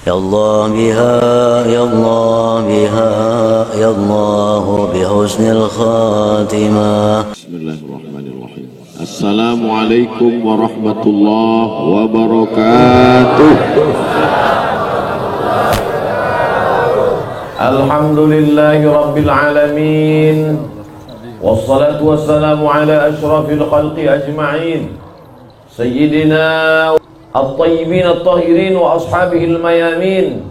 يا الله بها يا الله بها يا الله بحسن الخاتمة. بسم الله الرحمن الرحيم. السلام عليكم ورحمة الله وبركاته. الحمد لله رب العالمين، والصلاة والسلام على أشرف الخلق أجمعين، سيدنا الطيبين الطاهرين وأصحابه الميامين.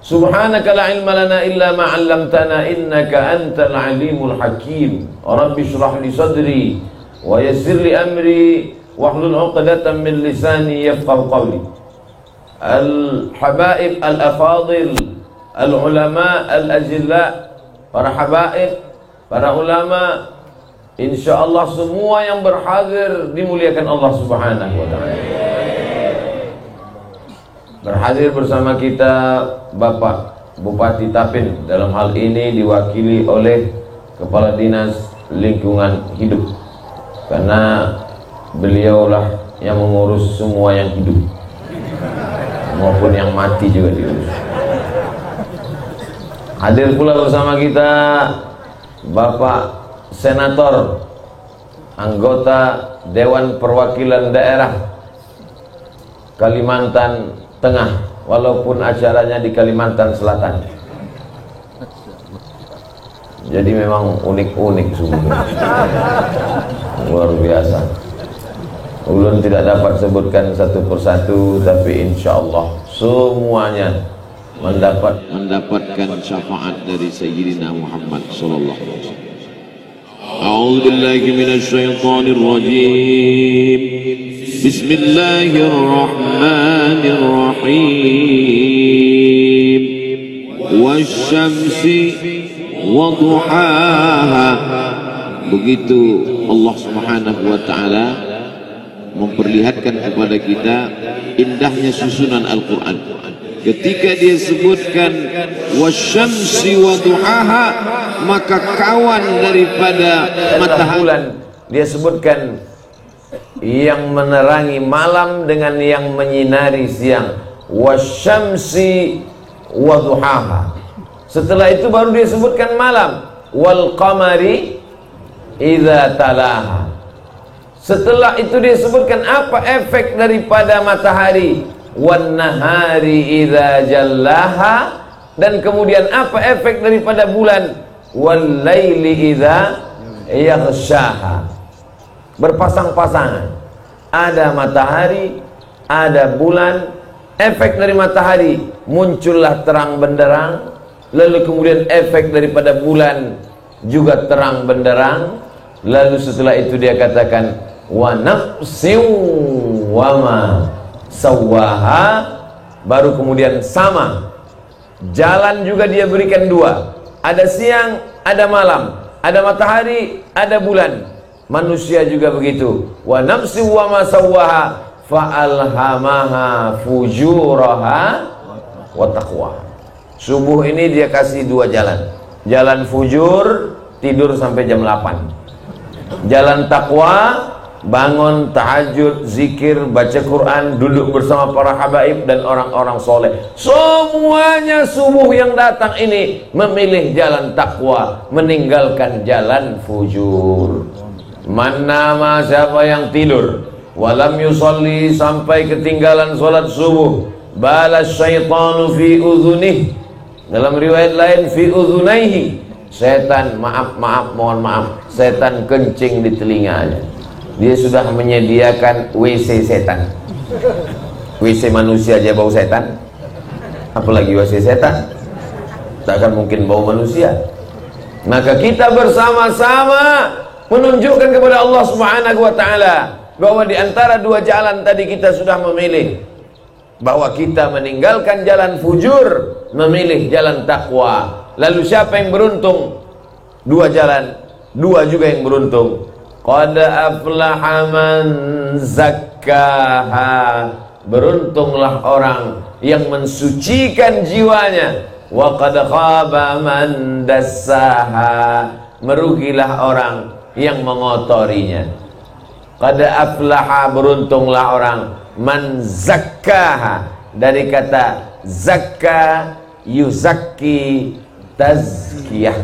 سبحانك لا علم لنا إلا ما علمتنا إنك أنت العليم الحكيم. رب اشرح لي صدري ويسر لي أمري واحلل عقدة من لساني يفقه قولي. الحبائب الأفاضل، العلماء الأجلاء، para habaib, para ulama, insyaallah semua yang berhadir dimuliakan Allah Subhanahu wa taala. Berhadir bersama kita Bapak Bupati Tapin, dalam hal ini diwakili oleh Kepala Dinas Lingkungan Hidup, karena beliaulah yang mengurus semua yang hidup maupun yang mati juga diurus. Hadir pula bersama kita Bapak Senator, anggota Dewan Perwakilan Daerah Kalimantan Tengah, walaupun acaranya di Kalimantan Selatan. Jadi memang unik-unik sungguh, luar biasa. Ulun tidak dapat sebutkan satu persatu, tapi insya Allah semuanya mendapatkan syafaat dari Sayyidina Muhammad sallallahu alaihi wasallam. A'udzu billahi minasy syaithanir rajim. Bismillahirrahmanirrahim. Wasyamsi wadduhaha. Begitu Allah Subhanahu wa taala memperlihatkan kepada kita indahnya susunan Al-Qur'an. Ketika dia sebutkan wasyamsi wadduhaha, maka kawan daripada matahari, dia sebutkan yang menerangi malam dengan yang menyinari siang, wasyamsi wadduhaha. Setelah itu baru dia sebutkan malam, wal qamari idza talaha. Setelah itu dia sebutkan apa efek daripada matahari, wan nahari idza jallaha, dan kemudian apa efek daripada bulan, wal laili idza yaghshaha. Berpasang-pasangan, ada matahari, ada bulan. Efek dari matahari muncullah terang benderang, lalu kemudian efek daripada bulan juga terang benderang. Lalu setelah itu dia katakan wa nafsin wa ma sawaha, baru kemudian sama. Jalan juga dia berikan dua, ada siang, ada malam, ada matahari, ada bulan. Manusia juga begitu. Wa nafsi wa ma sawaha fa'alhamaha fujuraha wa taqwaha. Subuh ini dia kasih dua jalan. Jalan fujur, tidur sampai jam 8. Jalan takwa, bangun, tahajud, zikir, baca Quran, duduk bersama para habaib dan orang-orang soleh. Semuanya subuh yang datang ini memilih jalan takwa, meninggalkan jalan fujur. Manama, siapa yang tidur, walam yusalli, sampai ketinggalan solat subuh, balas syaitanu fi udhunih, dalam riwayat lain fi udhunaihi, setan, mohon maaf, setan kencing di telinganya. Dia sudah menyediakan WC setan. WC manusia aja bau setan, apalagi WC setan. Tak akan mungkin bau manusia. Maka kita bersama-sama menunjukkan kepada Allah Subhanahu wa taala bahwa di antara dua jalan tadi kita sudah memilih, bahwa kita meninggalkan jalan fujur, memilih jalan takwa. Lalu siapa yang beruntung? Dua jalan, dua juga yang beruntung. Qad aflaha man zakkaha, beruntunglah orang yang mensucikan jiwanya. Wa qad khaba man dassaha, merugilah orang yang mengotorinya. Qad aflaha, beruntunglah orang, man zakkaha, dari kata zakka yuzakki tazkiyah.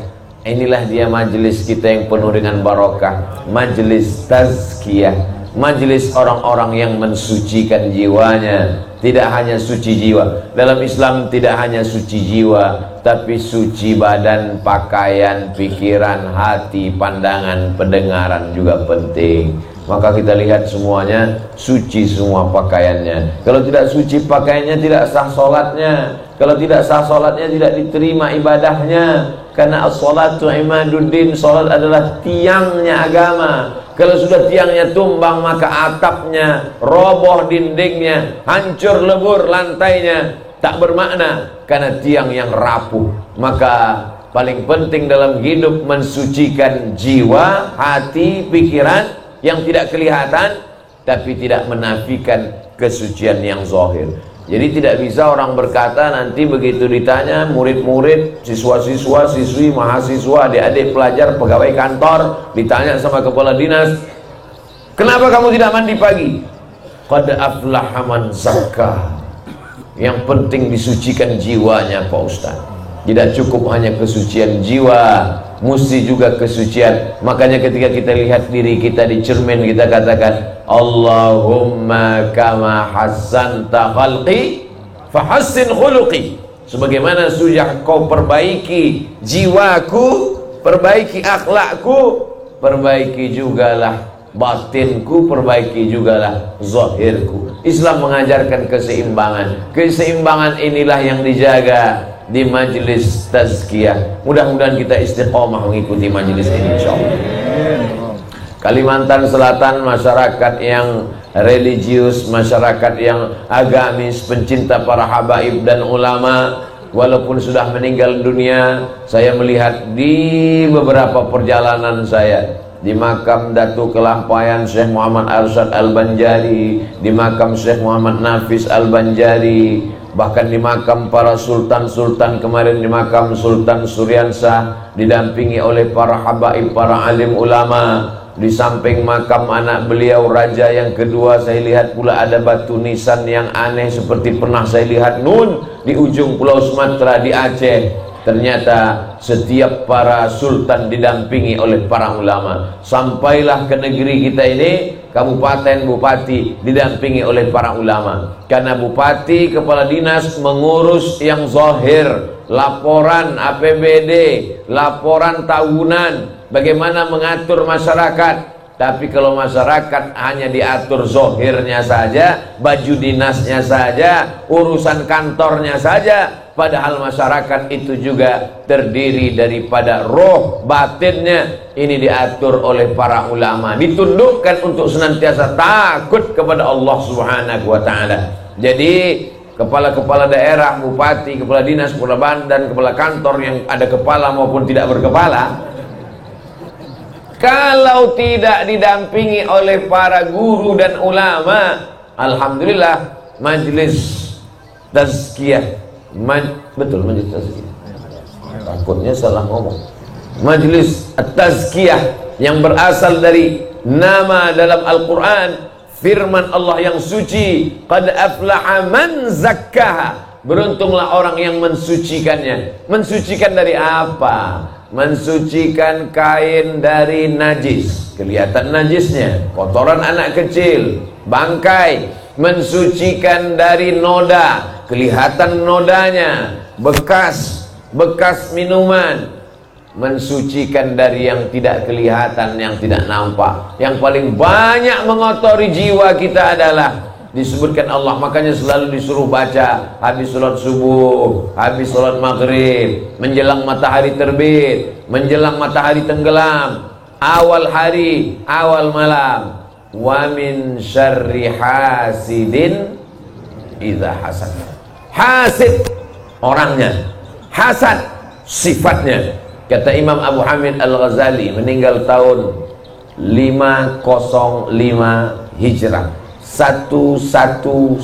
Inilah dia majelis kita yang penuh dengan barokah, majelis tazkiyah, majelis orang-orang yang mensucikan jiwanya. Tidak hanya suci jiwa, dalam Islam tidak hanya suci jiwa, tapi suci badan, pakaian, pikiran, hati, pandangan, pendengaran juga penting. Maka kita lihat semuanya suci semua pakaiannya. Kalau tidak suci pakaiannya, tidak sah sholatnya. Kalau tidak sah sholatnya, tidak diterima ibadahnya. Karena as-sholatu imaduddin, sholat adalah tiangnya agama. Kalau sudah tiangnya tumbang, maka atapnya, roboh dindingnya, hancur lebur lantainya, tak bermakna karena tiang yang rapuh. Maka paling penting dalam hidup mensucikan jiwa, hati, pikiran yang tidak kelihatan, tapi tidak menafikan kesucian yang zahir. Jadi tidak bisa orang berkata nanti begitu ditanya murid-murid, siswa-siswa, siswi, mahasiswa, adik-adik pelajar, pegawai kantor, ditanya sama kepala dinas, kenapa kamu tidak mandi pagi? Qad aflaha man zakka. Yang penting disucikan jiwanya Pak Ustaz. Tidak cukup hanya kesucian jiwa, mesti juga kesucian. Makanya ketika kita lihat diri kita di cermin, kita katakan Allahumma kama hassanta khalqi fahassin khuluqi. Sebagaimana sudah kau perbaiki jiwaku, perbaiki akhlakku, perbaiki jugalah batinku, perbaiki jugalah zahirku. Islam mengajarkan keseimbangan. Keseimbangan inilah yang dijaga di majelis tazkiyah. Mudah-mudahan kita istiqomah mengikuti majelis ini insyaallah. Kalimantan Selatan masyarakat yang religius, masyarakat yang agamis, pencinta para habaib dan ulama. Walaupun sudah meninggal dunia, saya melihat di beberapa perjalanan saya, di makam Datu Kelampayan Syekh Muhammad Arsyad Al-Banjari, di makam Syekh Muhammad Nafis Al-Banjari, bahkan di makam para sultan-sultan, kemarin di makam Sultan Suryansah didampingi oleh para habaib, para alim ulama. Di samping makam anak beliau raja yang kedua, saya lihat pula ada batu nisan yang aneh seperti pernah saya lihat nun di ujung Pulau Sumatera di Aceh. Ternyata setiap para sultan didampingi oleh para ulama. Sampailah ke negeri kita ini, kabupaten bupati didampingi oleh para ulama. Karena bupati, kepala dinas mengurus yang zahir, laporan APBD, laporan tahunan, bagaimana mengatur masyarakat. Tapi kalau masyarakat hanya diatur zahirnya saja, baju dinasnya saja, urusan kantornya saja, padahal masyarakat itu juga terdiri daripada roh batinnya. Ini diatur oleh para ulama, ditundukkan untuk senantiasa takut kepada Allah Subhanahu wa ta'ala. Jadi kepala-kepala daerah, bupati, kepala dinas, kepala badan, kepala kantor yang ada kepala maupun tidak berkepala, kalau tidak didampingi oleh para guru dan ulama, alhamdulillah majelis tazkiyah, betul majelis tazkiyah, takutnya salah ngomong, majelis tazkiyah yang berasal dari nama dalam Al-Quran, firman Allah yang suci, qad aflaha man zakkaha. Beruntunglah orang yang mensucikannya. Mensucikan dari apa? Mensucikan kain dari najis, kelihatan najisnya, kotoran anak kecil, bangkai. Mensucikan dari noda, kelihatan nodanya, bekas minuman. Mensucikan dari yang tidak kelihatan, yang tidak nampak. Yang paling banyak mengotori jiwa kita adalah disebutkan Allah, makanya selalu disuruh baca habis sholat subuh, habis sholat maghrib, menjelang matahari terbit, menjelang matahari tenggelam, awal hari, awal malam. Wa min syarri hasidin idza hasad. Hasid orangnya, hasad sifatnya. Kata Imam Abu Hamid Al-Ghazali, meninggal tahun 505 Hijrah, 1111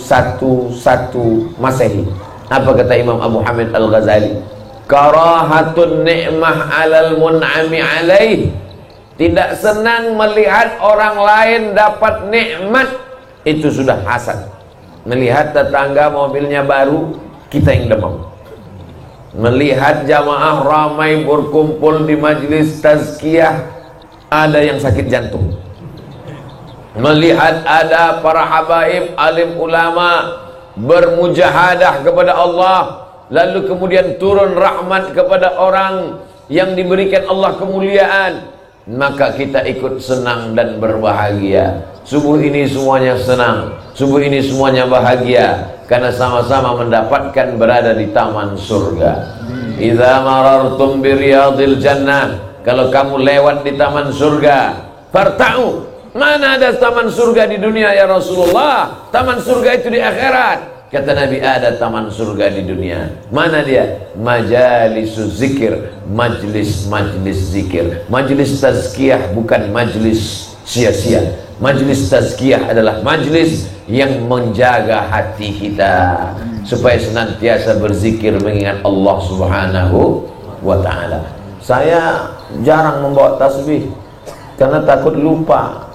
Masehi. Apa kata Imam Abu Hamid Al-Ghazali? Karahatun ni'mah 'alal mun'ami 'alaih. Tidak senang melihat orang lain dapat nikmat, itu sudah hasad. Melihat tetangga mobilnya baru, kita yang demam. Melihat jamaah ramai berkumpul di majelis tazkiyah, ada yang sakit jantung. Melihat ada para habaib, alim ulama bermujahadah kepada Allah, lalu kemudian turun rahmat kepada orang yang diberikan Allah kemuliaan, maka kita ikut senang dan berbahagia. Subuh ini semuanya senang, subuh ini semuanya bahagia, karena sama-sama mendapatkan berada di taman surga. Idza marartum bi riyadil jannah, kalau kamu lewat di taman surga, farta'u. Mana ada taman surga di dunia ya Rasulullah? Taman surga itu di akhirat. Kata Nabi, ada taman surga di dunia. Mana dia? Majalisus zikir, majlis-majlis zikir. Majlis tazkiyah bukan majlis sia-sia. Majlis tazkiyah adalah majlis yang menjaga hati kita supaya senantiasa berzikir mengingat Allah Subhanahu wa ta'ala. Saya jarang membawa tasbih karena takut lupa.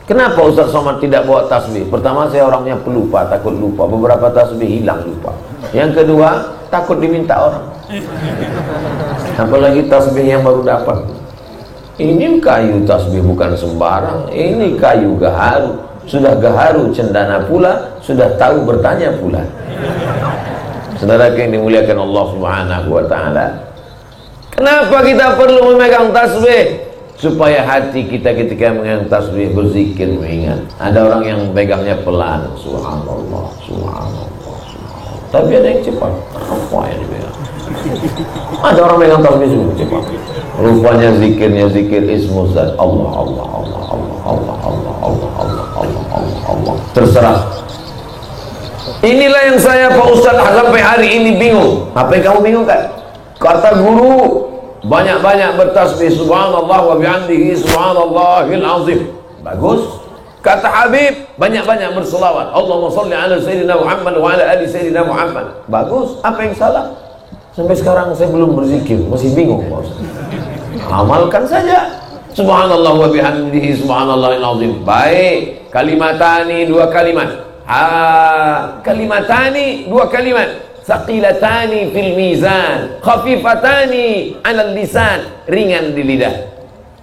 Kenapa Ustaz Somad tidak bawa tasbih? Pertama, saya orangnya pelupa, takut lupa. Beberapa tasbih hilang lupa. Yang kedua, takut diminta orang. Apalagi tasbih yang baru dapat. Ini kayu tasbih bukan sembarang. Ini kayu gaharu. Sudah gaharu cendana pula, sudah tahu bertanya pula. Saudara yang dimuliakan Allah Subhanahu wa ta'ala, kenapa kita perlu memegang tasbih? Supaya hati kita ketika mengingat tasbih berzikir mengingat. Ada orang yang pegangnya pelan, subhanallah, subhanallah, subhanallah. Tapi ada yang cepat. Apa yang dipegang? Ada orang megang tasbih semua cepat. Rupanya zikirnya zikir ismu zat. Allah, Allah, Allah, Allah, Allah, Allah, Allah, Allah, Allah, Allah, Allah. Terserah. Inilah yang saya Pak Ustaz sampai hari ini bingung. Apa yang kamu bingung kan? Kata guru, banyak-banyak bertasbih subhanallah wa bihamdihi subhanallahil azim. Bagus. Kata Habib, banyak-banyak berselawat. Allahumma shalli ala sayyidina Muhammad wa ala ali sayyidina Muhammad. Bagus. Apa yang salah? Sampai sekarang saya belum berzikir, masih bingung. Amalkan saja. Subhanallah wa bihamdihi subhanallahil azim. Baik. Kalimatani, dua kalimat. Kalimatani, dua kalimat. Saqilatani fil mizan, khafifatani 'alal lisan, ringan di lidah.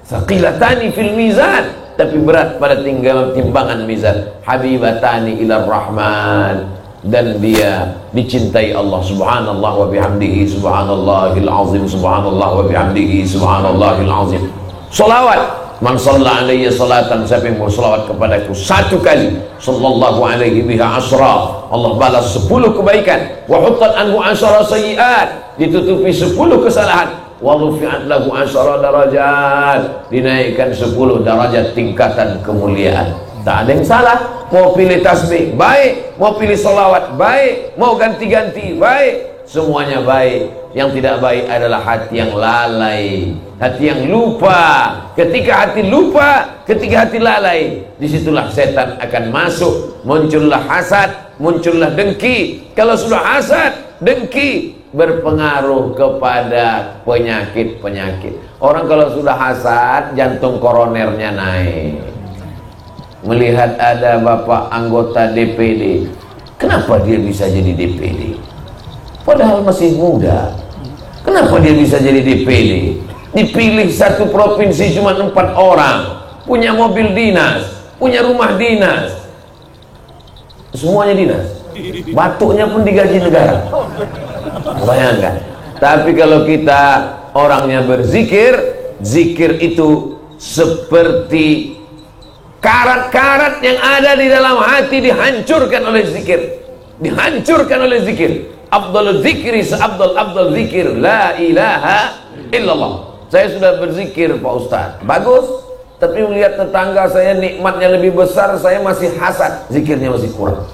Saqilatani fil mizan, tapi berat pada timbangan mizan. Habibatani ilar rahman, dan dia dicintai Allah. Subhanallah wa bihamdihi subhanallahil azim, subhanallah wa bihamdihi subhanallahil azim. Salawat, man shalla alayya salatan, siapa yang bersalawat kepadaku satu kali, sallallahu alaihi biha asra, Allah balas 10 kebaikan. Wa huttat anhu asra sayyiat, ditutupi 10 kesalahan. Wa rufi'at lahu asra darajat, dinaikkan 10 derajat tingkatan kemuliaan. Tak ada yang salah. Mau pilih tasbih baik, mau pilih salawat baik, mau ganti-ganti baik, semuanya baik. Yang tidak baik adalah hati yang lalai, hati yang lupa. Ketika hati lupa, ketika hati lalai, disitulah setan akan masuk. Muncullah hasad, muncullah dengki. Kalau sudah hasad, dengki, berpengaruh kepada penyakit-penyakit. Orang kalau sudah hasad, jantung koronernya naik. Melihat ada bapak anggota DPD, kenapa dia bisa jadi DPD? Padahal masih muda. Kenapa dia bisa jadi DPD? Dipilih satu provinsi cuma 4 orang, punya mobil dinas, punya rumah dinas, semuanya dinas, batuknya pun digaji negara. Bayangkan. Tapi kalau kita orangnya berzikir, zikir itu seperti karat-karat yang ada di dalam hati dihancurkan oleh zikir, dihancurkan oleh zikir. Abdul zikri seabdul zikir la ilaha illallah. Saya sudah berzikir Pak Ustaz, bagus. Tapi melihat tetangga saya nikmatnya lebih besar, saya masih hasad, zikirnya masih kurang.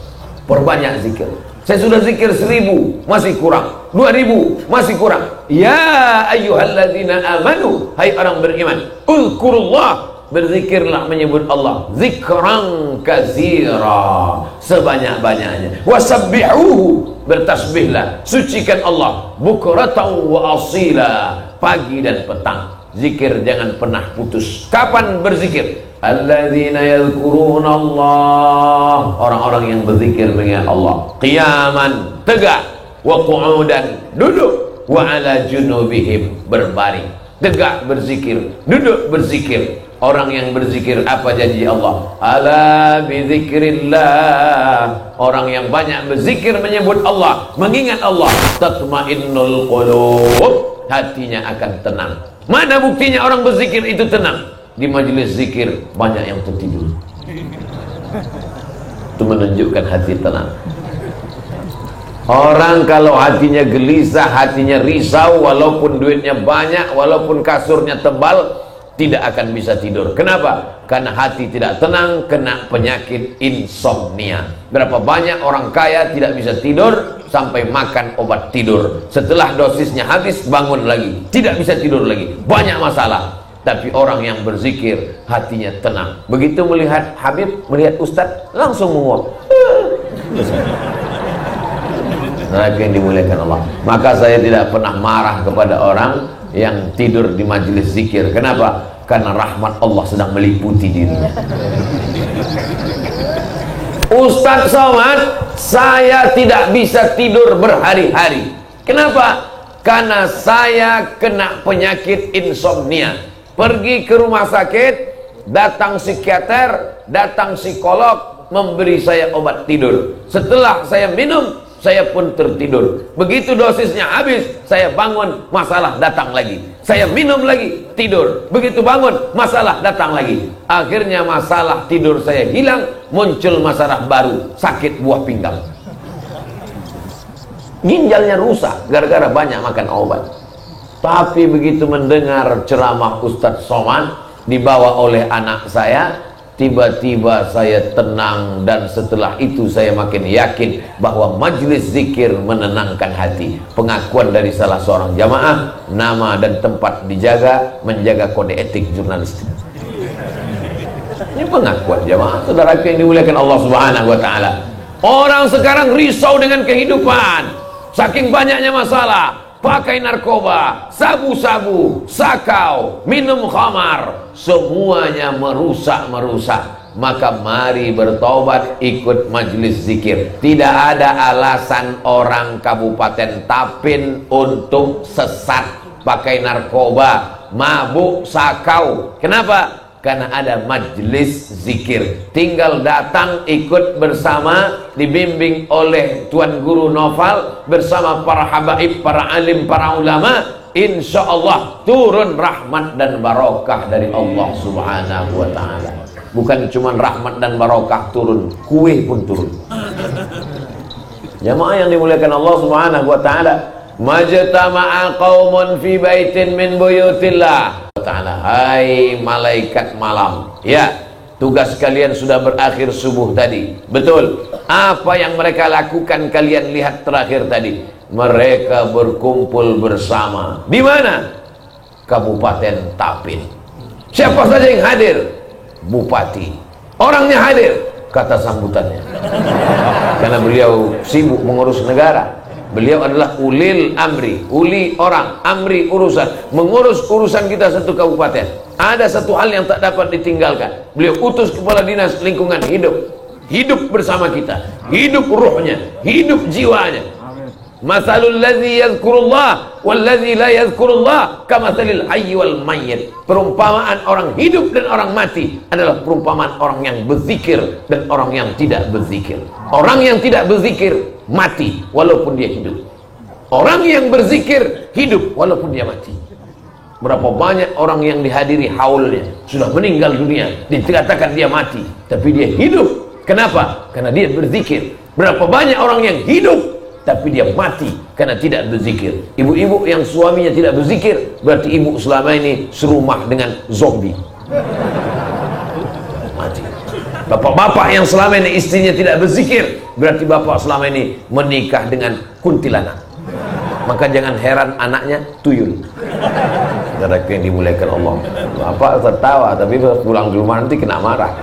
Perbanyak zikir. Saya sudah zikir 1000, masih kurang. 2000, masih kurang. Ya ayyuhalladzina amanu, hai orang beriman, uzkurullah, berzikirlah menyebut Allah, zikran katsira, sebanyak-banyaknya. Wasabbihuhu, bertasbihlah, sucikan Allah, bukratan wa asila, pagi dan petang. Zikir jangan pernah putus. Kapan berzikir? Alladzina yadhkuruna Allah, orang-orang yang berzikir mengingat Allah. Qiyaman, tegak, wa qu'udan, duduk, wa ala junubihim, berbaring. Tegak berzikir, duduk berzikir. Orang yang berzikir, apa janji Allah? Ala bizikrillah, orang yang banyak berzikir menyebut Allah, mengingat Allah, tatmainnul qulub, hatinya akan tenang. Mana buktinya orang berzikir itu tenang? Di majelis zikir banyak yang tertidur. Itu menunjukkan hati tenang. Orang kalau hatinya gelisah, hatinya risau, walaupun duitnya banyak, walaupun kasurnya tebal, tidak akan bisa tidur. Kenapa? Karena hati tidak tenang, kena penyakit insomnia. Berapa banyak orang kaya tidak bisa tidur sampai makan obat tidur. Setelah dosisnya habis, bangun lagi, tidak bisa tidur lagi, banyak masalah. Tapi orang yang berzikir, hatinya tenang. Begitu melihat Habib, melihat Ustadz, langsung menguap. Nah, yang dimuliakan Allah. Maka saya tidak pernah marah kepada orang yang tidur di majelis zikir. Kenapa? Karena rahmat Allah sedang meliputi dirinya. Ustadz Somad, saya tidak bisa tidur berhari-hari. Kenapa? Karena saya kena penyakit insomnia. Pergi ke rumah sakit, datang psikiater, datang psikolog, memberi saya obat tidur. Setelah saya minum, saya pun tertidur. Begitu dosisnya habis, saya bangun, masalah datang lagi. Saya minum lagi, tidur. Begitu bangun, masalah datang lagi. Akhirnya masalah tidur saya hilang, muncul masalah baru, sakit buah pinggang. Ginjalnya rusak gara-gara banyak makan obat. Tapi begitu mendengar ceramah Ustadz Somad dibawa oleh anak saya, tiba-tiba saya tenang, dan setelah itu saya makin yakin bahwa majlis zikir menenangkan hati. Pengakuan dari salah seorang jamaah, nama dan tempat dijaga, menjaga kode etik jurnalistik. Ini pengakuan jamaah, saudara yang dimuliakan Allah Subhanahu wa taala. Orang sekarang risau dengan kehidupan, saking banyaknya masalah. Pakai narkoba, sabu-sabu, sakau, minum khamar, semuanya merusak. Maka mari bertobat, ikut majelis zikir. Tidak ada alasan orang Kabupaten Tapin untuk sesat, pakai narkoba, mabuk, sakau. Kenapa? Karena ada majelis zikir. Tinggal datang, ikut bersama, dibimbing oleh Tuan Guru Noval bersama para habaib, para alim, para ulama. Insya Allah turun rahmat dan barokah dari Allah Subhanahu wa ta'ala. Bukan cuma rahmat dan barokah turun, kue pun turun. Jamaah yang dimuliakan Allah Subhanahu wa ta'ala, majtama'a qaumun fi baitin min buyutillah ta'ala. Hai malaikat malam, ya, tugas kalian sudah berakhir subuh tadi. Betul. Apa yang mereka lakukan kalian lihat terakhir tadi. Mereka berkumpul bersama. Di mana? Kabupaten Tapin. Siapa saja yang hadir? Bupati. Orangnya hadir, kata sambutannya. Karena beliau sibuk mengurus negara. Beliau adalah ulil amri, uli orang, amri urusan, mengurus urusan kita satu kabupaten. Ada satu hal yang tak dapat ditinggalkan. Beliau utus kepala dinas lingkungan hidup, hidup bersama kita, hidup ruhnya, hidup jiwanya. Masalul ladzi yadhkurullah wal ladzi la yadhkurullah kamatsalil hayy wal mayyit. Perumpamaan orang hidup dan orang mati adalah perumpamaan orang yang berzikir dan orang yang tidak berzikir. Orang yang tidak berzikir mati walaupun dia hidup. Orang yang berzikir hidup walaupun dia mati. Berapa banyak orang yang dihadiri haulnya sudah meninggal dunia, dikatakan dia mati, tapi dia hidup. Kenapa? Karena dia berzikir. Berapa banyak orang yang hidup tapi dia mati karena tidak berzikir. Ibu-ibu yang suaminya tidak berzikir, berarti ibu selama ini serumah dengan zombie, mati. Bapak-bapak yang selama ini istrinya tidak berzikir, berarti bapak selama ini menikah dengan kuntilanak. Maka jangan heran anaknya tuyul. Saudara yang dimuliakan Allah, bapak tertawa tapi pulang di rumah nanti kena marah.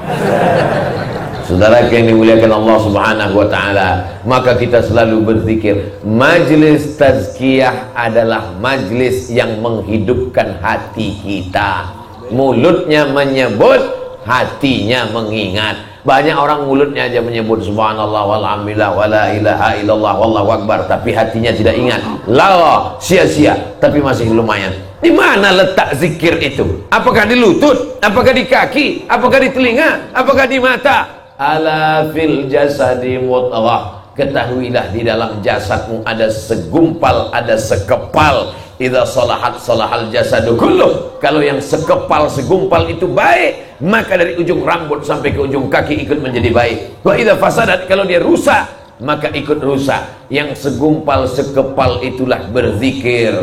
Saudara yang dimuliakan Allah Subhanahu wa ta'ala, maka kita selalu berzikir. Majlis tazkiyah adalah majlis yang menghidupkan hati kita. Mulutnya menyebut, hatinya mengingat. Banyak orang mulutnya aja menyebut subhanallah walhamdulillah wala ilaha illallah wallahu akbar, tapi hatinya tidak ingat. Lah, sia-sia, tapi masih lumayan. Di mana letak zikir itu? Apakah di lutut? Apakah di kaki? Apakah di telinga? Apakah di mata? Ala fil jasadi mudghah. Ketahuilah di dalam jasadmu ada segumpal, ada sekepal. Idza salahat salahal jasadu kulluh. Kalau yang sekepal segumpal itu baik, maka dari ujung rambut sampai ke ujung kaki ikut menjadi baik. Wa idza fasadat, kalau dia rusak, maka ikut rusak. Yang segumpal sekepal itulah berzikir.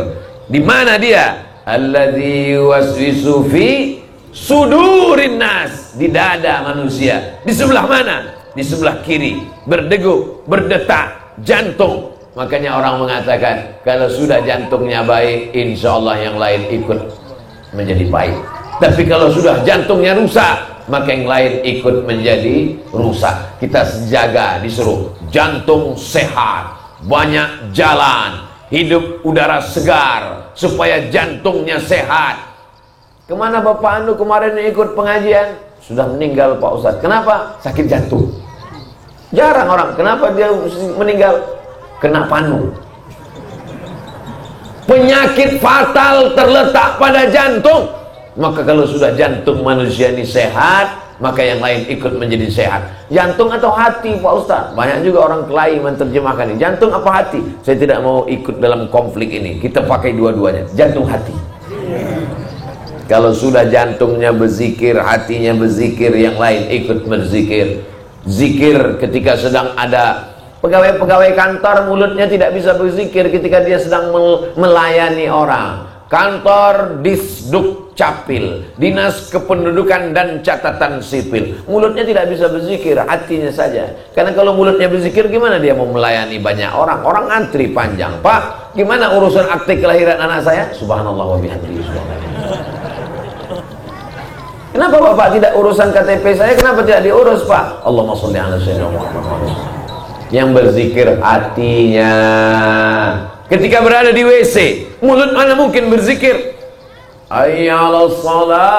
Di mana dia? Alladzi waswisu fi sudurin nas, di dada manusia. Di sebelah mana? Di sebelah kiri, berdegup, berdetak jantung. Makanya orang mengatakan kalau sudah jantungnya baik, insya Allah yang lain ikut menjadi baik. Tapi kalau sudah jantungnya rusak, maka yang lain ikut menjadi rusak. Kita jaga, disuruh jantung sehat, banyak jalan, hidup udara segar, supaya jantungnya sehat. Kemana Bapak Anu kemarin ikut pengajian? Sudah meninggal Pak Ustadz. Kenapa? Sakit jantung. Jarang orang. Kenapa dia meninggal? Kena panu. Penyakit fatal terletak pada jantung. Maka kalau sudah jantung manusia ini sehat, maka yang lain ikut menjadi sehat. Jantung atau hati Pak Ustaz? Banyak juga orang kelahi menerjemahkan ini. Jantung apa hati? Saya tidak mau ikut dalam konflik ini. Kita pakai dua-duanya. Jantung hati. Kalau sudah jantungnya berzikir, hatinya berzikir, yang lain ikut berzikir. Zikir ketika sedang ada pegawai-pegawai kantor, mulutnya tidak bisa berzikir ketika dia sedang melayani orang. Kantor Disduk Capil, Dinas Kependudukan dan Catatan Sipil, mulutnya tidak bisa berzikir, hatinya saja. Karena kalau mulutnya berzikir, gimana dia mau melayani banyak orang? Orang antri panjang. Pak, gimana urusan akte kelahiran anak saya? Subhanallah wa bihamdihi, subhanallah. Kenapa Bapak tidak urusan KTP saya? Kenapa tidak diurus Pak? Allahumma sholli ala sayyidina Muhammad. Yang berzikir hatinya. Ketika berada di WC, mulut mana mungkin berzikir? Hayya 'alas shalah.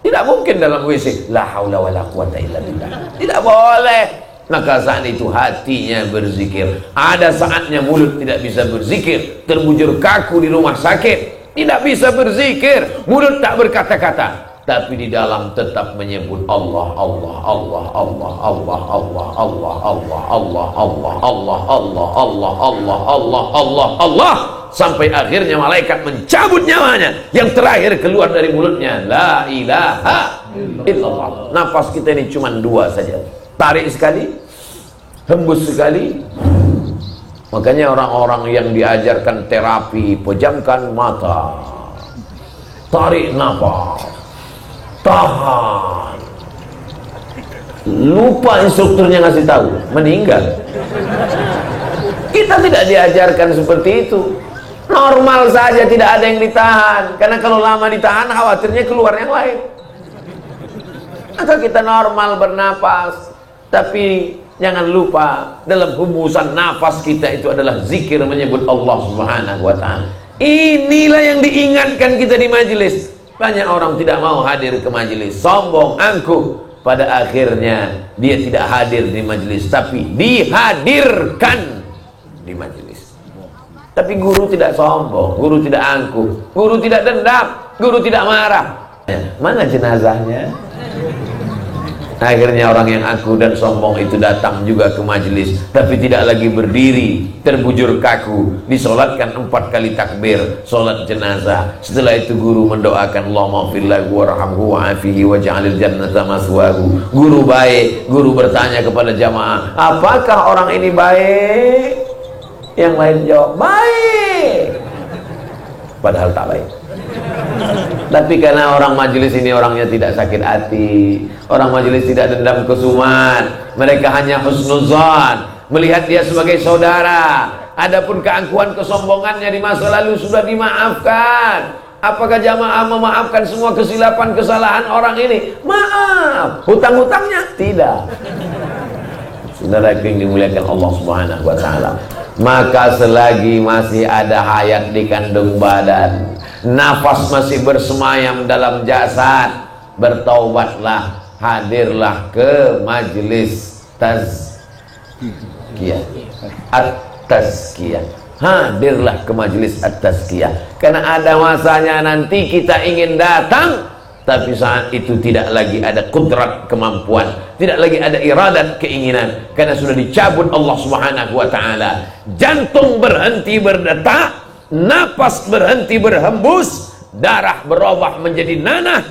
Tidak mungkin dalam WC. La haula wala quwata illa billah. Tidak boleh. Maka saat itu hatinya berzikir. Ada saatnya mulut tidak bisa berzikir, terbujur kaku di rumah sakit, tidak bisa berzikir, mulut tak berkata-kata, tapi di dalam tetap menyebut Allah, Allah, Allah, Allah, Allah, Allah, Allah, Allah, Allah, Allah, Allah, Allah, Allah, Allah, Allah, Allah, Allah, sampai akhirnya malaikat mencabut nyawanya. Yang terakhir keluar dari mulutnya, la ilaha illallah. Nafas kita ini cuma dua saja. Tarik sekali, hembus sekali. Makanya orang-orang yang diajarkan terapi, pejamkan mata, tarik nafas, tahan, lupa instrukturnya ngasih tahu, meninggal. Kita tidak diajarkan seperti itu. Normal saja, tidak ada yang ditahan. Karena kalau lama ditahan, khawatirnya keluar yang lain. Maka kita normal bernapas. Tapi jangan lupa, dalam hembusan nafas kita itu adalah zikir menyebut Allah Subhanahu wa ta'ala. Inilah yang diingatkan kita di majelis. Banyak orang tidak mau hadir ke majelis, sombong, angkuh. Pada akhirnya dia tidak hadir di majelis, tapi dihadirkan di majelis. Tapi guru tidak sombong, guru tidak angkuh, guru tidak dendam, guru tidak marah. Mana jenazahnya? Akhirnya orang yang angkuh dan sombong itu datang juga ke majelis, tapi tidak lagi berdiri, terbujur kaku, disolatkan 4 kali takbir, solat jenazah. Setelah itu guru mendoakan, Allahumma fillahu warhamhu wa'afihi waj'alil jannata maswahu. Guru baik, guru bertanya kepada jamaah, apakah orang ini baik? Yang lain jawab, baik. Padahal tak baik. Tapi karena orang majelis ini orangnya tidak sakit hati, orang majelis tidak dendam kesumat, mereka hanya husnuzan, melihat dia sebagai saudara. Adapun keangkuhan kesombongannya di masa lalu sudah dimaafkan. Apakah jamaah memaafkan semua kesilapan kesalahan orang ini? Maaf. Hutang-hutangnya? Tidak. Saudara yang dimuliakan Allah Subhanahu wa ta'ala, maka selagi masih ada hayat di kandung badan, nafas masih bersemayam dalam jasad, bertaubatlah, hadirlah ke majelis tazkiyah, at-tazkiyah. Hadirlah ke majelis at-tazkiyah, karena ada masanya nanti kita ingin datang, tapi saat itu tidak lagi ada kudrat, kemampuan, tidak lagi ada iradat, keinginan, karena sudah dicabut Allah Subhanahu wa ta'ala. Jantung berhenti berdetak, napas berhenti berhembus, darah berubah menjadi nanah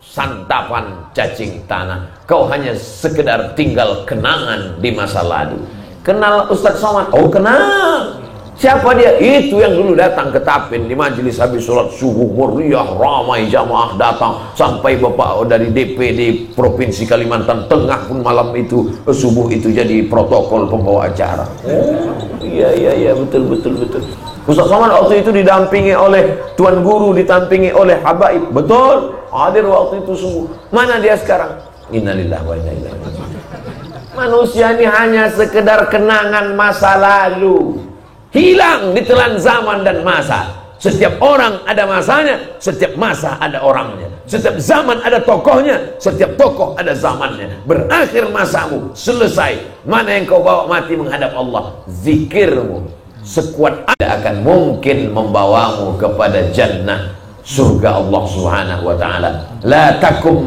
santapan cacing tanah. Kau hanya sekedar tinggal kenangan di masa lalu. Kenal Ustaz Somad? Oh, kenal. Siapa dia? Itu yang dulu datang ke Tapin di majelis habis sholat subuh, meriah, ramai jamaah datang, sampai bapak dari DPD Provinsi Kalimantan Tengah pun malam itu subuh itu jadi protokol pembawa acara. Iya, betul. Ustaz Somad waktu itu didampingi oleh Tuan Guru, didampingi oleh habaib. Betul, hadir waktu itu subuh. Mana dia sekarang? Innalillahi wa inna ilaihi raji'un. Manusia ini hanya sekedar kenangan masa lalu, hilang ditelan zaman dan masa. Setiap orang ada masanya, setiap masa ada orangnya, setiap zaman ada tokohnya, setiap tokoh ada zamannya. Berakhir masamu, selesai. Mana yang kau bawa mati menghadap Allah? Zikirmu sekuat ada akan mungkin membawamu kepada jannah, surga Allah Subhanahu wa ta'ala. La takum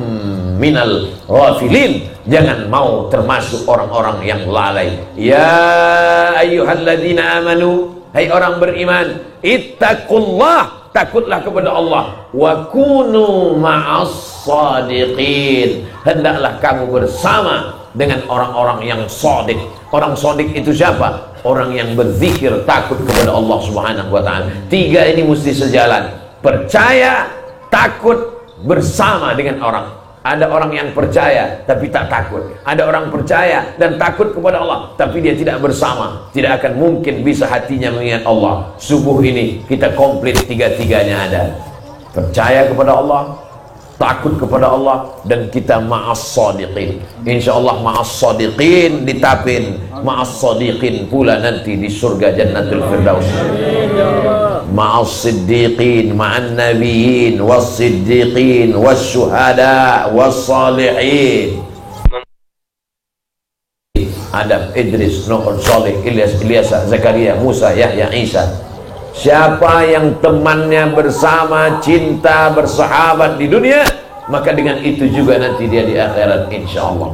minal ghafilin, jangan mau termasuk orang-orang yang lalai. Ya ayyuhalladzina amanu, hai orang beriman, ittaqullah, takutlah kepada Allah, wa kunu ma'as sadiqin, hendaklah kamu bersama dengan orang-orang yang shadiq. Orang shadiq itu siapa? Orang yang berzikir, takut kepada Allah Subhanahu wa ta'ala. Tiga ini mesti sejalan: percaya, takut, bersama dengan orang. Ada orang yang percaya tapi tak takut. Ada orang percaya dan takut kepada Allah, tapi dia tidak bersama. Tidak akan mungkin bisa hatinya mengingat Allah. Subuh ini kita komplit tiga-tiganya ada. Percaya kepada Allah, takut kepada Allah, dan kita ma'as sadiqin. InsyaAllah ma'as sadiqin di Tapin, ma'as sadiqin pula nanti di surga Jannatul Firdaus. Ma'as siddiqin, ma'an nabiyyin, was siddiqin, was syuhada, was salihin. Adam, Idris, Nuh, Saleh, Ilyas, Zakaria, Musa, Yahya, Isa. Siapa yang temannya bersama, cinta, bersahabat di dunia, maka dengan itu juga nanti dia di akhirat insyaallah.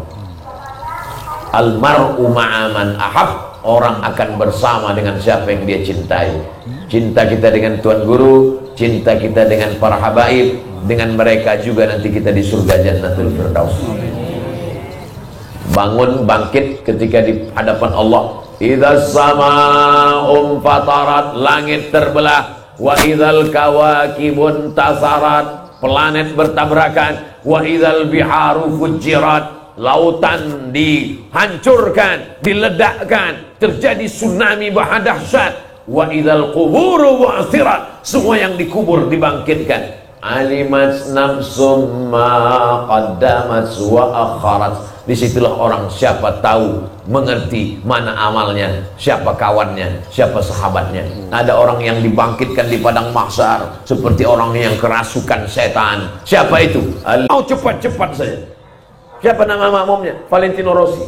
Almar'u ma'aman ahab, orang akan bersama dengan siapa yang dia cintai. Cinta kita dengan Tuan Guru, cinta kita dengan para habaib, dengan mereka juga nanti kita di surga Jannatul Firdaus. Bangun, bangkit ketika di hadapan Allah. Idzas sama'um fatarat, langit terbelah. Wa idzal kawakibun tasarat, planet bertabrakan. Wa idzal biharu fujirat, lautan dihancurkan, diledakkan, terjadi tsunami bahadahsyat. Wa idzal quburu bu'thirat, semua yang dikubur dibangkitkan. Alimat nafsum ma qaddamat wa akharat, disitulah orang siapa tahu, mengerti mana amalnya, siapa kawannya, siapa sahabatnya. Ada orang yang dibangkitkan di padang mahsyar seperti orang yang kerasukan setan. Siapa itu? Mau cepat-cepat saja. Siapa nama makmumnya? Valentino Rossi.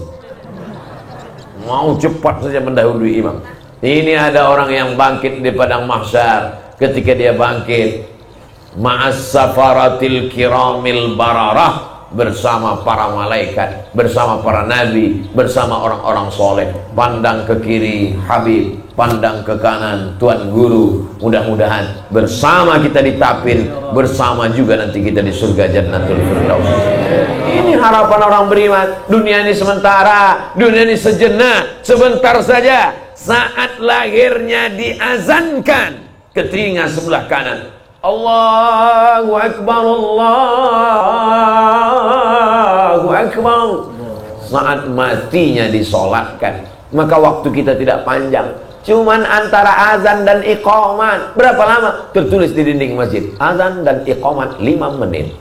Mau cepat saja mendahului imam. Ini ada orang yang bangkit di padang mahsyar. Ketika dia bangkit, ma'as safaratil kiramil bararah, bersama para malaikat, bersama para nabi, bersama orang-orang soleh. Pandang ke kiri Habib, pandang ke kanan Tuan Guru. Mudah-mudahan bersama kita di Tapin, bersama juga nanti kita di surga Jannatul Firdaus. Ini harapan orang beriman. Dunia ini sementara, dunia ini sejenak, sebentar saja. Saat lahirnya diazankan ke telinga sebelah kanan, Allahu Akbar, Allahu Akbar. Saat matinya disolatkan, maka waktu kita tidak panjang, cuman antara azan dan iqamat. Berapa lama? Tertulis di dinding masjid, azan dan iqamat 5 menit.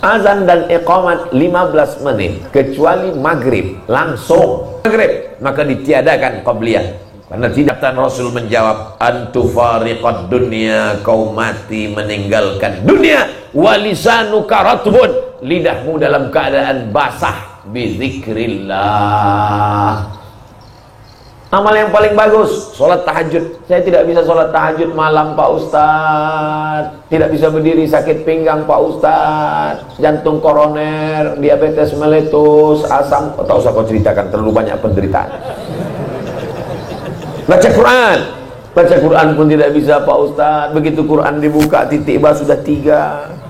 Azan dan iqamat 15 menit, kecuali maghrib langsung maghrib, maka ditiadakan qabliyah. Karena tidak Rasul menjawab, antufariqad dunya, kau mati meninggalkan dunia, walisanuka ratbun, lidahmu dalam keadaan basah, bizikrillah. Amal yang paling bagus, sholat tahajud. Saya tidak bisa sholat tahajud malam Pak Ustadz, tidak bisa berdiri, sakit pinggang Pak Ustadz, jantung koroner, diabetes meletus, asam. Tak usah kau ceritakan, terlalu banyak penderitaan. Baca Quran, baca Quran pun tidak bisa Pak Ustadz. Begitu Quran dibuka, titik bah sudah 3.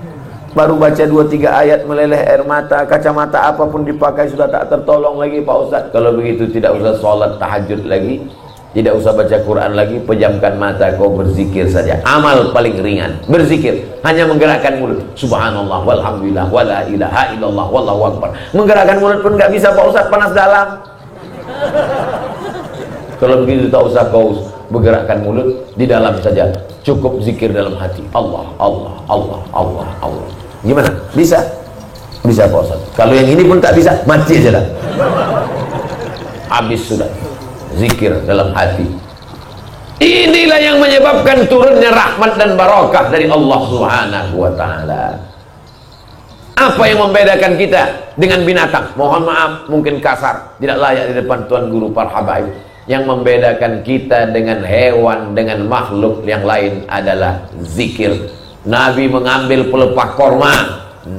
Baru baca 2-3 ayat meleleh air mata, kacamata apapun dipakai sudah tak tertolong lagi Pak Ustadz. Kalau begitu tidak usah sholat tahajud lagi, tidak usah baca Quran lagi, pejamkan mata, kau berzikir saja. Amal paling ringan, berzikir, hanya menggerakkan mulut. Subhanallah, walhamdulillah, wala ilaha illallah, wallahu akbar. Menggerakkan mulut pun nggak bisa Pak Ustadz, panas dalam. Kalau begitu tak usah kau bergerakkan mulut, di dalam saja, cukup zikir dalam hati. Allah, Allah, Allah, Allah, Allah. Gimana? Bisa? Bisa Pak Ustaz. Kalau yang ini pun tak bisa, mati aja dah. Habis sudah. Zikir dalam hati. Inilah yang menyebabkan turunnya rahmat dan barakah dari Allah Subhanahu wa ta'ala. Apa yang membedakan kita dengan binatang? Mohon maaf, mungkin kasar, tidak layak di depan Tuan Guru para habaib. Yang membedakan kita dengan hewan, dengan makhluk yang lain adalah zikir. Nabi mengambil pelepah korma,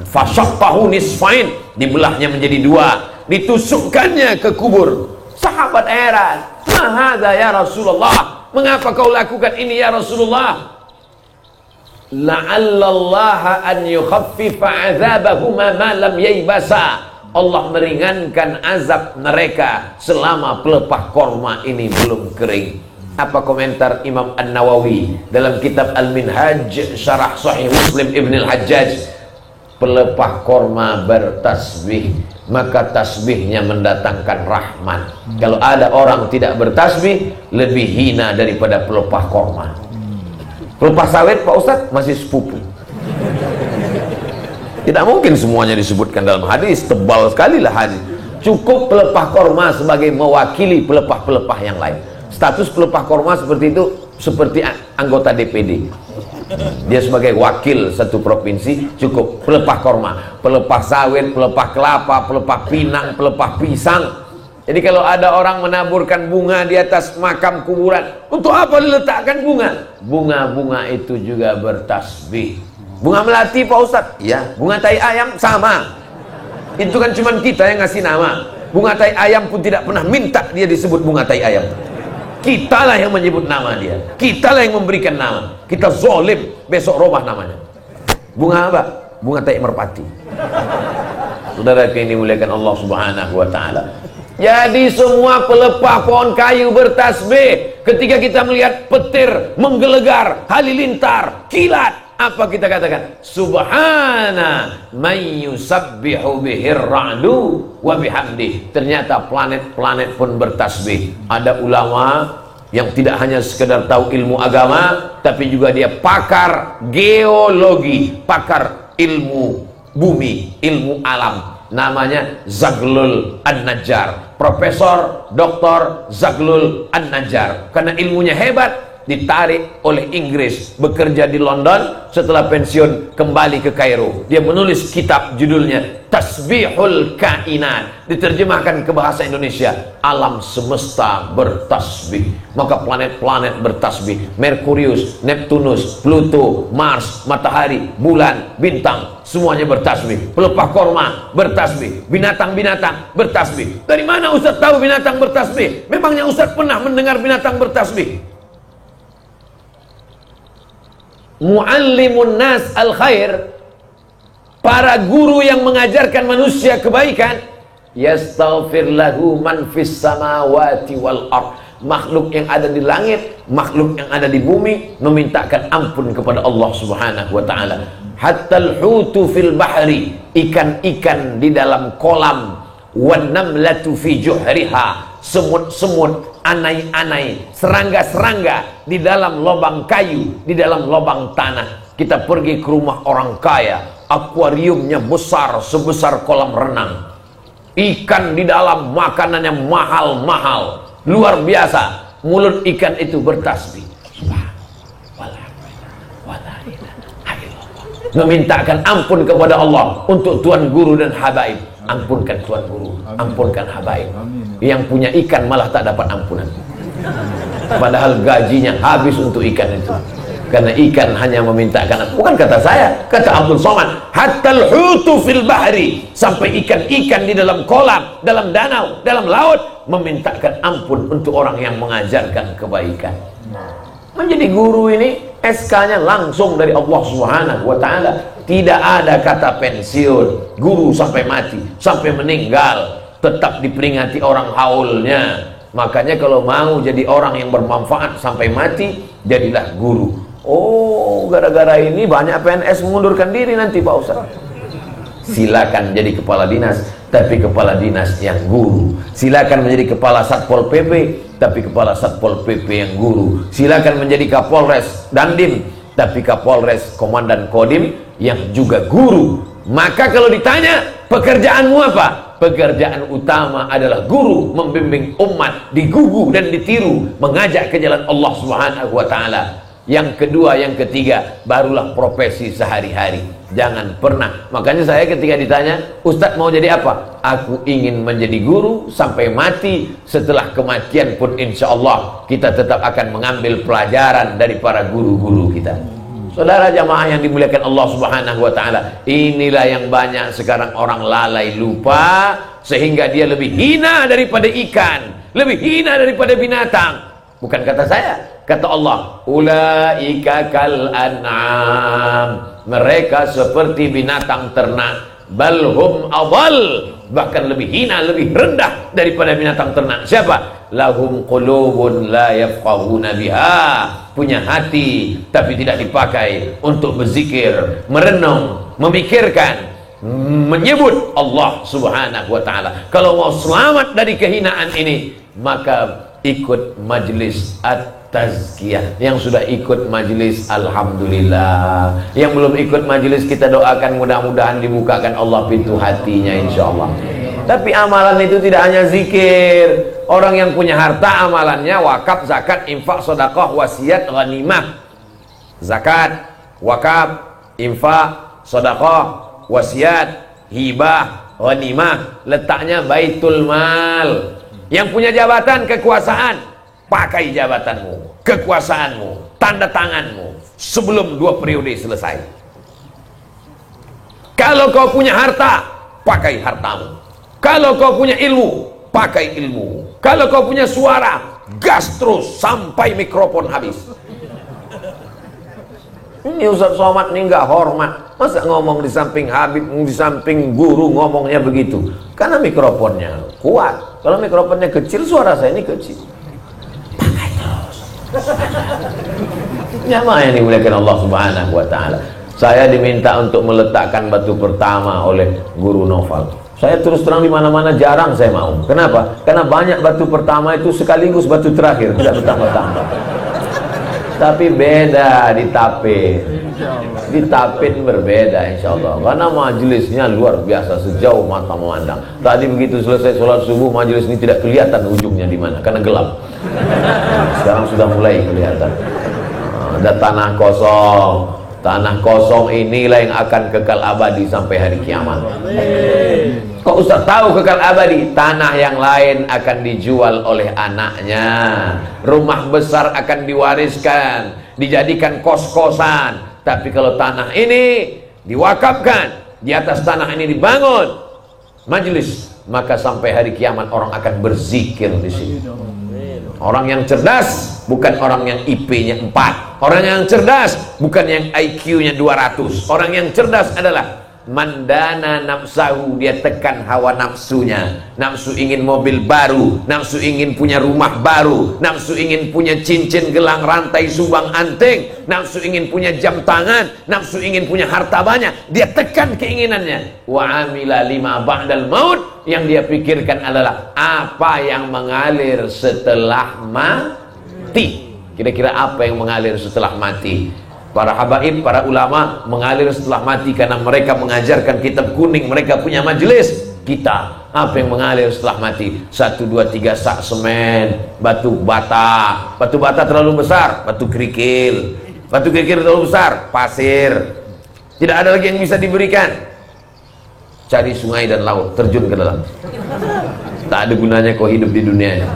fasyaqahu nisfain, dibelahnya menjadi 2, ditusukkannya ke kubur. Sahabat heran, ma hadza ya Rasulullah, mengapa kau lakukan ini ya Rasulullah? La'allallaha an yukhaffifa 'adzabahuma ma lam yaybasa. Allah meringankan azab mereka selama pelepah korma ini belum kering. Apa komentar Imam An-Nawawi dalam kitab Al-Minhaj Syarah Sahih Muslim Ibn Al-Hajjaj? Pelepah korma bertasbih, maka tasbihnya mendatangkan rahmat. Kalau ada orang tidak bertasbih, lebih hina daripada pelepah korma. Pelepah sawit Pak Ustadz masih sepupu. Tidak mungkin semuanya disebutkan dalam hadis, tebal sekali lah hadis. Cukup pelepah korma sebagai mewakili pelepah-pelepah yang lain. Status pelepah korma seperti itu, seperti anggota DPD. Dia sebagai wakil satu provinsi, cukup pelepah korma. Pelepah sawit, pelepah kelapa, pelepah pinang, pelepah pisang. Jadi kalau ada orang menaburkan bunga di atas makam kuburan, untuk apa diletakkan bunga? Bunga-bunga itu juga bertasbih. Bunga melati Pak Ustadz, ya. Bunga tai ayam sama. Itu kan cuma kita yang ngasih nama. Bunga tai ayam pun tidak pernah minta dia disebut bunga tai ayam. Kitalah yang menyebut nama dia, kitalah yang memberikan nama. Kita zolim, besok robah namanya. Bunga apa? Bunga tai merpati. Saudara yang dimuliakan Allah Subhanahu wa ta'ala, jadi semua pelepah pohon kayu bertasbih. Ketika kita melihat petir menggelegar, halilintar, kilat, apa kita katakan? Subhana man yusabbihu bihir ra'du wa bihamdi. Ternyata planet-planet pun bertasbih. Ada ulama yang tidak hanya sekedar tahu ilmu agama, tapi juga dia pakar geologi, pakar ilmu bumi, ilmu alam. Namanya Zaglul An-Najjar, Profesor Dr. Zaglul An-Najjar. Karena ilmunya hebat, ditarik oleh Inggris, bekerja di London, setelah pensiun kembali ke Kairo. Dia menulis kitab judulnya Tasbihul Kainat, diterjemahkan ke bahasa Indonesia, alam semesta bertasbih. Maka planet-planet bertasbih, Merkurius, Neptunus, Pluto, Mars, matahari, bulan, bintang, semuanya bertasbih. Pelepah korma bertasbih, binatang-binatang bertasbih. Dari mana Ustaz tahu binatang bertasbih? Memangnya Ustaz pernah mendengar binatang bertasbih? Muallimun nas al khair, para guru yang mengajarkan manusia kebaikan, yastaghfir lahu man fis samawati wal ard, makhluk yang ada di langit, makhluk yang ada di bumi memintakan ampun kepada Allah Subhanahu wa taala. Hatta al-hutu fil bahri, ikan-ikan di dalam kolam, wan namlatu fi juhriha, semut-semut, anai-anai, serangga-serangga di dalam lubang kayu, di dalam lubang tanah. Kita pergi ke rumah orang kaya, akuariumnya besar sebesar kolam renang, ikan di dalam, makanannya mahal-mahal, luar biasa. mulut ikan itu bertasbih, memintakan ampun kepada Allah untuk tuan guru dan habaib. Ampunkan tuan guru, ampunkan habaib. Yang punya ikan malah tak dapat ampunan, padahal gajinya habis untuk ikan itu. Karena ikan hanya memintakan, bukan kata saya, kata Abdul Somad, hatal hutu fil bahri, sampai ikan-ikan di dalam kolam, dalam danau, dalam laut memintakan ampun untuk orang yang mengajarkan kebaikan. Menjadi guru ini SK-nya langsung dari Allah Subhanahu wa Ta'ala. Tidak ada kata pensiun. Guru sampai mati, sampai meninggal tetap diperingati orang haulnya. Makanya kalau mau jadi orang yang bermanfaat sampai mati, jadilah guru. Oh, gara-gara ini banyak PNS mengundurkan diri nanti Pak Ustaz. Silakan jadi kepala dinas, tapi kepala dinas yang guru. Silakan menjadi kepala Satpol PP, tapi kepala Satpol PP yang guru. Silakan menjadi Kapolres Dandim, tapi Kapolres Komandan Kodim yang juga guru. Maka kalau ditanya pekerjaanmu apa? Pekerjaan utama adalah guru, membimbing umat, digugu dan ditiru, mengajak ke jalan Allah Subhanahu wa Ta'ala. Yang kedua, yang ketiga, barulah profesi sehari-hari. Jangan pernah. Makanya saya ketika ditanya, Ustadz mau jadi apa? Aku ingin menjadi guru sampai mati. Setelah kematian pun insya Allah kita tetap akan mengambil pelajaran dari para guru-guru kita. Saudara jamaah yang dimuliakan Allah Subhanahu wa Ta'ala, inilah yang banyak sekarang orang lalai lupa, sehingga dia lebih hina daripada ikan, lebih hina daripada binatang. Bukan kata saya, kata Allah, ulaika kal an'am, mereka seperti binatang ternak, balhum adall, bahkan lebih hina, lebih rendah daripada binatang ternak. Siapa? Lahum qulubun la yafqahuna biha, punya hati tapi tidak dipakai untuk berzikir, merenung, memikirkan, menyebut Allah Subhanahu wa Ta'ala. Kalau mau selamat dari kehinaan ini, maka ikut majlis at-tazkiyah. Yang sudah ikut majlis, alhamdulillah. Yang belum ikut majlis, kita doakan mudah-mudahan dibukakan Allah pintu hatinya insyaallah. Tapi amalan itu tidak hanya zikir. Orang yang punya harta amalannya wakaf, zakat, infak, sedekah, wasiat, ghanimah. Zakat, wakaf, infak, sedekah, wasiat, hibah, ghanimah. Letaknya baitul mal. Yang punya jabatan, kekuasaan, pakai jabatanmu, kekuasaanmu, tanda tanganmu sebelum 2 periode selesai. Kalau kau punya harta, pakai hartamu. Kalau kau punya ilmu, pakai ilmu. Kalau kau punya suara, gas terus sampai mikrofon habis. Ini Ustaz Somad ini nggak hormat. Masa ngomong di samping Habib, di samping guru ngomongnya begitu? Karena mikrofonnya kuat. Kalau mikrofonnya kecil, suara saya ini kecil. Pakai terus. Jamaah yang dimuliakan Allah Subhanahu wa Ta'ala. Saya diminta untuk meletakkan batu pertama oleh Guru Noval. Saya terus terang di mana-mana jarang saya mau. Kenapa? Karena banyak batu pertama itu sekaligus batu terakhir, tidak bertambah-tambah. Tapi beda di Tapin. Di Tapin berbeda insya Allah. Karena majelisnya luar biasa sejauh mata memandang. Tadi begitu selesai sholat subuh, majelis ini tidak kelihatan ujungnya di mana karena gelap. Sekarang sudah mulai kelihatan. Ada tanah kosong. Tanah kosong inilah yang akan kekal abadi sampai hari kiamat. Kok Ustaz tahu kekal abadi? Tanah yang lain akan dijual oleh anaknya. Rumah besar akan diwariskan, dijadikan kos-kosan. Tapi kalau tanah ini diwakafkan, di atas tanah ini dibangun majelis, maka sampai hari kiamat orang akan berzikir di sini. Orang yang cerdas bukan orang yang IP-nya 4. Orang yang cerdas bukan yang IQ-nya 200. Orang yang cerdas adalah mandana nafsahu, dia tekan hawa nafsunya. Nafsu ingin mobil baru, nafsu ingin punya rumah baru, nafsu ingin punya cincin, gelang, rantai, subang, anting, nafsu ingin punya jam tangan, nafsu ingin punya harta banyak. Dia tekan keinginannya. Wa amila lima ba'dal maut. Yang dia pikirkan adalah apa yang mengalir setelah mati. Kira-kira apa yang mengalir setelah mati? Para habaib, para ulama mengalir setelah mati karena mereka mengajarkan kitab kuning, mereka punya majelis. Kita Apa yang mengalir setelah mati? 1, 2, 3 sak semen, batu bata. Batu bata terlalu besar, batu kerikil. Batu kerikil terlalu besar, pasir. Tidak ada lagi yang bisa diberikan. Cari sungai dan laut, terjun ke dalam. Tak ada gunanya kau hidup di dunia ini.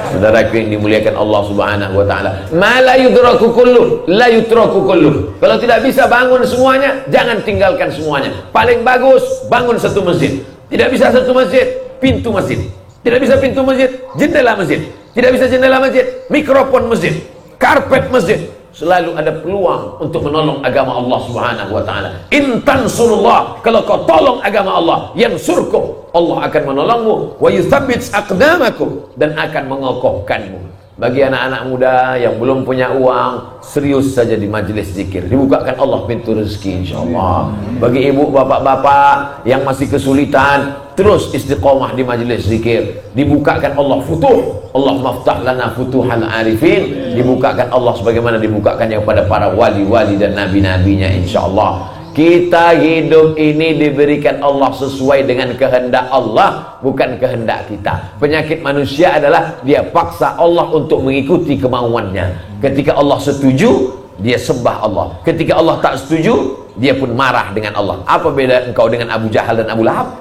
Saudaraku yang dimuliakan Allah Subhanahu wa taala. Ma la yudraku kullu, la yutraku kullu. Kalau tidak bisa bangun semuanya, jangan tinggalkan semuanya. Paling bagus bangun satu masjid. Tidak bisa satu masjid, pintu masjid. Tidak bisa pintu masjid, jendela masjid. Tidak bisa jendela masjid, mikrofon masjid, karpet masjid. Selalu ada peluang untuk menolong agama Allah Subhanahu wa taala. In tansurullah, kalau kau tolong agama Allah, yansurkum, Allah akan menolongmu, wa yutsabbit aqdamakum, dan akan mengokohkanmu. Bagi anak-anak muda yang belum punya uang, serius saja di majelis zikir, dibukakan Allah pintu rezeki insyaallah. Bagi ibu bapak-bapak yang masih kesulitan, terus istiqomah di majelis zikir, dibukakan Allah futuh. Allah maftah lana futuhal arifin, dibukakan Allah sebagaimana dibukakannya kepada para wali-wali dan nabi-nabinya insyaallah. Kita hidup ini diberikan Allah sesuai dengan kehendak Allah, bukan kehendak kita. Penyakit manusia adalah dia paksa Allah untuk mengikuti kemauannya. Ketika Allah setuju, dia sembah Allah. Ketika Allah tak setuju, dia pun marah dengan Allah. Apa beda engkau dengan Abu Jahal dan Abu Lahab?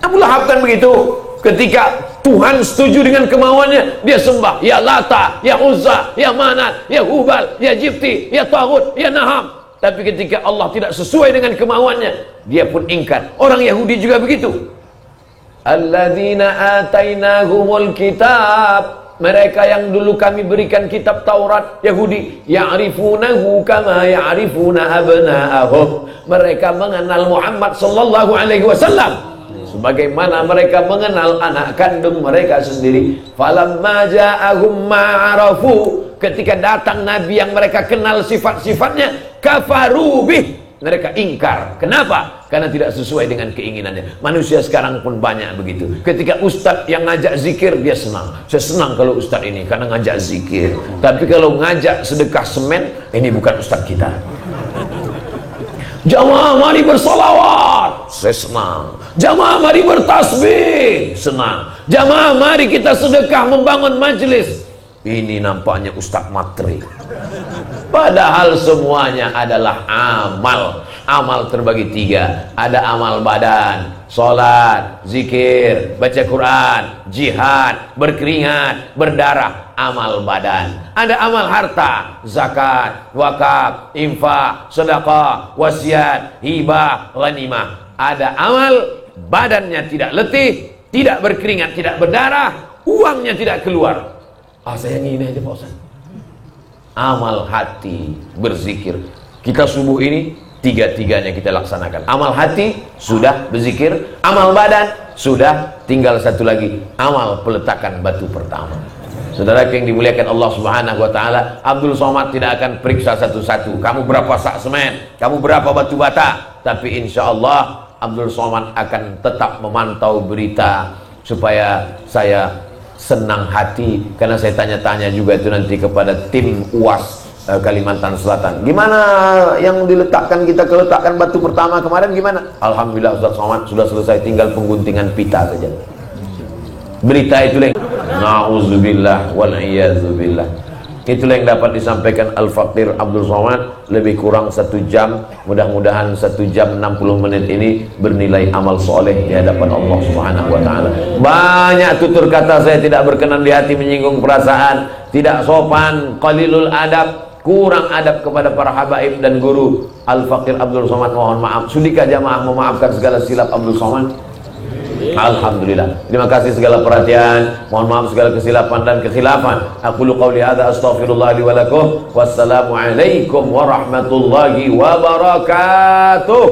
Abu Lahab kan begitu. Ketika Tuhan setuju dengan kemauannya, dia sembah ya Lata, ya Uzza, ya Manat, ya Hubal, ya Jibti, ya Taghut, ya Naham. Tapi ketika Allah tidak sesuai dengan kemauannya, dia pun ingkar. Orang Yahudi juga begitu. Alladzina atainahumul kitab, mereka yang dulu kami berikan kitab Taurat, Yahudi, ya'rifunahu kama ya'rifuna abna'ahum. Mereka mengenal Muhammad sallallahu alaihi wasallam sebagaimana mereka mengenal anak kandung mereka sendiri. Falamma ja'ahum ma'arafu, ketika datang nabi yang mereka kenal sifat-sifatnya, kafaru bih, mereka ingkar. Kenapa? Karena tidak sesuai dengan keinginannya. Manusia sekarang pun banyak begitu. Ketika ustadz yang ngajak zikir, dia senang. Saya senang kalau ustadz ini karena ngajak zikir. Tapi kalau ngajak sedekah semen, ini bukan ustadz kita. Jamaah mari bersolawat, saya senang. Jamaah mari bertasbih, senang. Jamaah mari kita sedekah membangun majelis, ini nampaknya Ustadz Matri. Padahal semuanya adalah amal. Amal terbagi 3. Ada amal badan, sholat, zikir, baca Quran, jihad, berkeringat, berdarah. Amal badan. Ada amal harta, zakat, wakaf, infak, sedekah, wasiat, hibah, ghanimah. Ada amal badannya tidak letih, tidak berkeringat, tidak berdarah, uangnya tidak keluar. Saya ingin aja Pak Ustaz. Amal hati, berzikir. Kita subuh ini 3-3-nya kita laksanakan. Amal hati sudah berzikir, amal badan sudah, tinggal satu lagi, amal peletakan batu pertama. Saudara yang dimuliakan Allah Subhanahu wa taala, Abdul Somad tidak akan periksa satu-satu. Kamu berapa sak semen? Kamu berapa batu bata? Tapi insya Allah Abdul Somad akan tetap memantau berita supaya saya senang hati, karena saya tanya-tanya juga itu nanti kepada tim UAS Kalimantan Selatan. Gimana yang diletakkan, kita letakkan batu pertama kemarin gimana? Alhamdulillah Ustaz Somad sudah selesai, tinggal pengguntingan pita saja. Berita itu yang na'udzubillah wal'iyadzubillah. Itulah yang dapat disampaikan Al-Faqir Abdul Somad. Lebih kurang 1 jam. Mudah-mudahan 1 jam 60 menit ini bernilai amal soleh di hadapan Allah Subhanahu wa ta'ala. Banyak tutur kata saya tidak berkenan di hati, menyinggung perasaan, tidak sopan, qalilul adab, kurang adab kepada para habaib dan guru. Al-Faqir Abdul Somad mohon maaf. Sudikah jamaah memaafkan segala silap Abdul Somad? Alhamdulillah. Terima kasih segala perhatian. Mohon maaf segala kesilapan dan kekhilafan. Aqulu qouli hadza astaghfirullah li wa lakum. Wassalamu alaikum warahmatullahi wabarakatuh.